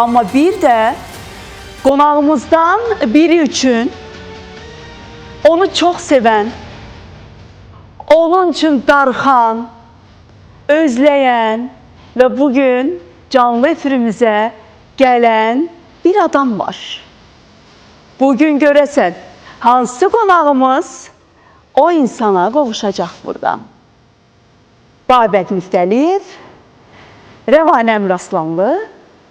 Amma bir də qonağımızdan biri üçün onu çox sevən, onun üçün darıxan, özləyən və bugün canlı efirimizə gələn bir adam var. Bugün görəsən, hansı qonağımız o insana qovuşacaq burada? Babək Müftəliyev, Rəvanə Əmiraslanlı,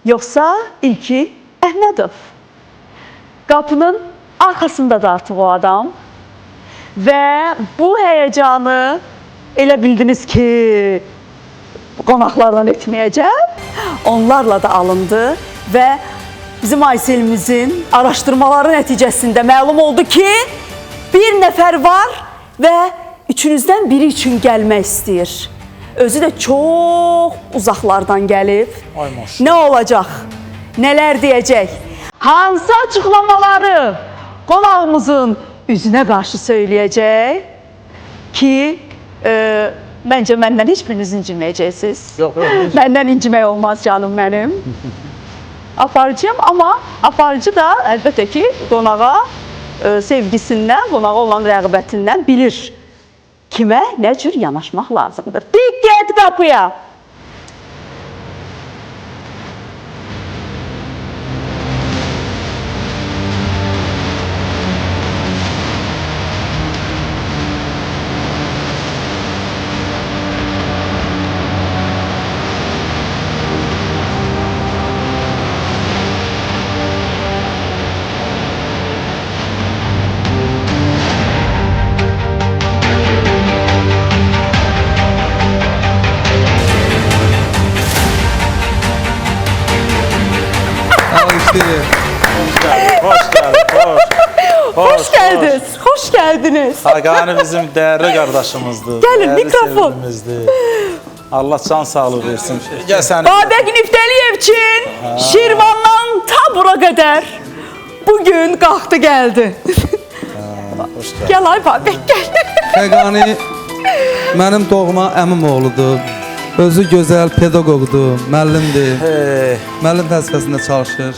yoxsa İlki Əhmədov? Qapının arxasındadır artıq o adam və bu həyəcanı elə bildiniz ki, qonaqlardan etməyəcəm. Onlarla da alındı və bizim Ayselimizin araşdırmaları nəticəsində məlum oldu ki, bir nəfər var və üçünüzdən biri üçün gəlmək istəyir. Özü də çox uzaqlardan gəlib. Nə olacaq? Nələr deyəcək? Hansı açıqlamaları qonağımızın üzünə qarşı söyləyəcək ki, məncə məndən heç biriniz inciməyəcəksiniz. Məndən incimək olmaz canım mənim. Aparıcıyam, amma aparıcı da əlbəttə ki, qonağa sevgisindən, qonağa olan rəğbətindən bilir kimə nə cür yanaşmaq lazımdır. Diqqət qapıya! Hoş geldiniz. Hoş geldiniz. Xaqani bizim değerli kardeşimizdir. Gelin mikrofon. Allah can sağlığı versin. Babək Müftəliyev üçün Şirvandan ta bura qədər bugün qalxdı gəldi. Gəl ay Babək, gəl. Xaqani mənim doğma əmim oğludur. Özü gözəl pedaqoqdur, müəllimdir. Müəllim vəzifəsində çalışır.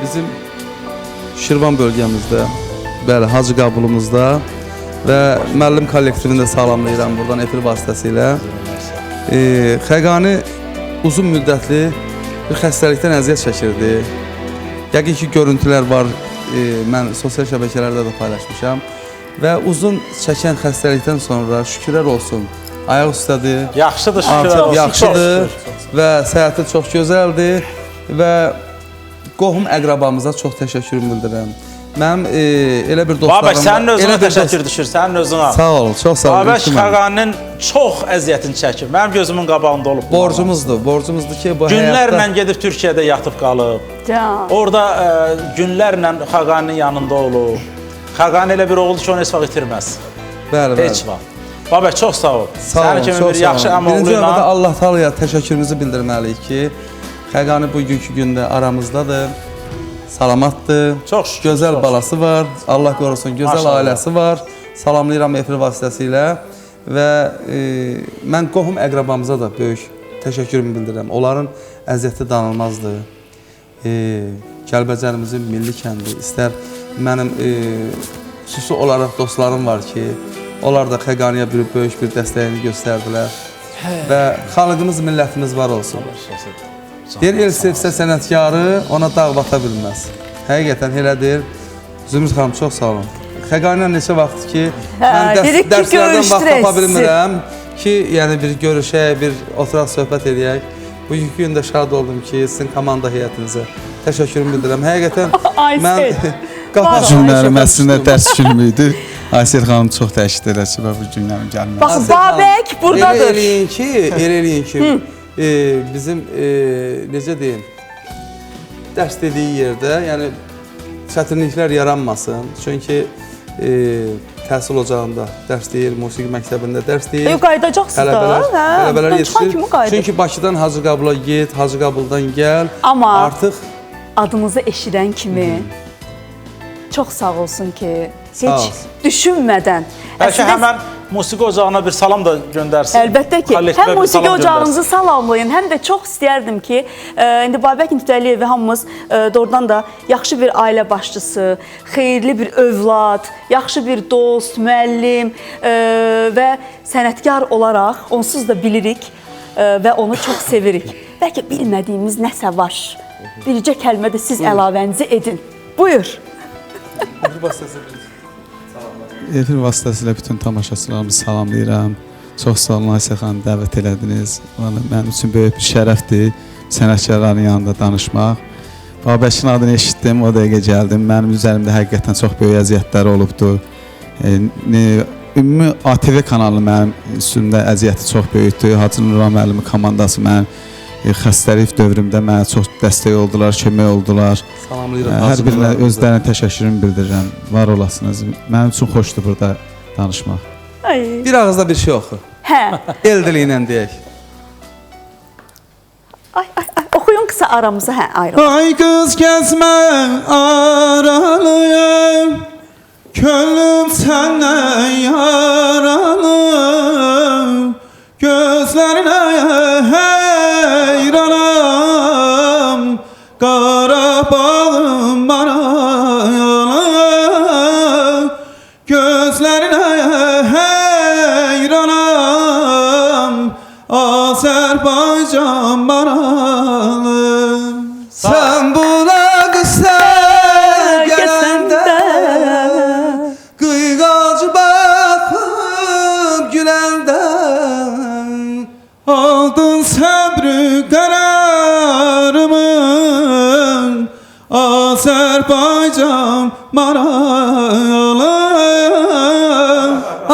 Bizim Şirvan bölgəmizdə, bəli, Hacı Qabulumuzda və müəllim kollektivini də salamlayıram buradan efir vasitəsilə. Xaqani uzun müddətli bir xəstəlikdən əziyyət çəkirdi. Yəqin ki, görüntülər var, mən sosial şəbəkələrdə də paylaşmışam. Və uzun çəkən xəstəlikdən sonra şükürlər olsun, ayaq üstədir. Yaxşıdır, şükürlər olsun. Yaxşıdır və səhhəti çox gözəldir və qohum əqrabamıza çox təşəkkürümü bildirirəm. Mənim elə bir dostlarım var. Babək, sənin özünə təşəkkür düşür, sənin özünə. Sağ ol, çox sağ ol. Babək Xaqaninin çox əziyyətini çəkir. Mənim gözümün qabağında olub. Borcumuzdur ki, bu həyatda... Günlərlə gedib Türkiyədə yatıb qalıb. Orada günlərlə Xaqaninin yanında olub. Xaqani elə bir oğuldur ki, onu heç vaxt itirməz. Bəli, bəli. Heç vaxt. Babək, çox sağ ol. Sağ ol, çox sağ ol. Birinci növbədə Allah Taalaya təşəkkürümüzü bildirməliyik ki, Xaqani bugünkü gündə aramızdadır, salamatdır, gözəl balası var, Allah qorusun, gözəl ailəsi var. Salamlayıram efir vasitəsilə və mən qohum əqrabamıza da böyük təşəkkürümü bildirirəm. Onların əziyyəti danılmazdır. Kəlbəcərimizin milli kəndi, istər mənim xüsusi olaraq dostlarım var ki, onlar da Xaqaniyə böyük bir dəstəyini göstərdilər və xalqımız, millətimiz var olsun. Deyir, el sevsə sənətkarı ona dağ bata bilməz. Həqiqətən elədir. Zümrüd xanım, çox sağ olun. Xaqani ilə neçə vaxt ki, mən dərslərdən vaxt tapa bilmirəm ki, yəni bir görüşək, bir oturaq söhbət edək. Bugünkü gündə şad oldum ki, sizin komanda heyətinizə təşəkkürümü bildirirəm. Həqiqətən mən Bu günlərim əslində dərs günü idi. Aysel xanım çox təşkil edək ki, bu günlərim gəlməz. Bax, Babək buradadır. Elə eləyin ki, bizim, necə deyim, dərs dediyi yerdə, yəni çətinliklər yaranmasın. Çünki təhsil ocağında dərs deyir, musiqi məktəbində dərs deyir. Qaydacaqsınız da, tələbələr yetişir. Çünki Bakıdan Hacı Qabula get, Hacı Qabuldan gəl. Amma artıq adınızı eşidən kimi çox sağ olsun ki, Sağ heç olsun. düşünmədən. Bəlkə Əslində, həmən musiqi ocağına bir salam da göndərsin. əlbəttə ki, Kollektivə həm bir musiqi salam ocağınızı salamlayın, həm də çox istəyərdim ki, indi Babək Niftəliyevi hamımız doğrudan da yaxşı bir ailə başçısı, xeyirli bir övlad, yaxşı bir dost, müəllim və sənətkar olaraq onsuz da bilirik və onu çox sevirik. Bəlkə bilmədiyimiz nəsə var. Bircə kəlmə də siz əlavənizi edin. Buyur. Efir vasitəsilə bütün tamaşaçılarımızı salamlayıram. Çox sağ olun Aysel xanım, dəvət elədiniz. Mənim üçün böyük bir şərəfdir sənətkarların yanında danışmaq. Babəkin adını eşitdim, o dəqiqə gəldim. Mənim üzərimdə həqiqətən çox böyük əziyyətlər olubdur. Ümumi ATV kanalı mənim üstümdə əziyyəti çox böyükdür. Hacı Nurhan müəllimi komandası mənim xəstəlik dövrümdə mənə çox dəstək oldular, kömək oldular. Salamlayıram. Hər birinə özlərinə təşəkkürümü bildirirəm. Var olasınız. Mənim üçün xoşdur burada danışmaq. Ay. Bir ağızda bir şey oxu. Hə. El dili ilə deyək. Ay, oxuyun qısa aramıza, hə, ayrılın. Ay qız gəzmə aralıyım, könlüm səndən yaralı, gözlərinə heyranım, Qarabağım maralı, gözlərinə heyranım, Azərbaycan maralı. Sən buna qısa gələndə, qıyğacı baxıb güləndə, aldın səbrü qərarımı, Azərbaycan maralı.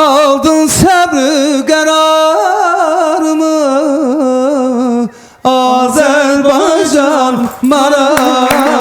Aldın səbrü qərarımı, Azərbaycan maralı.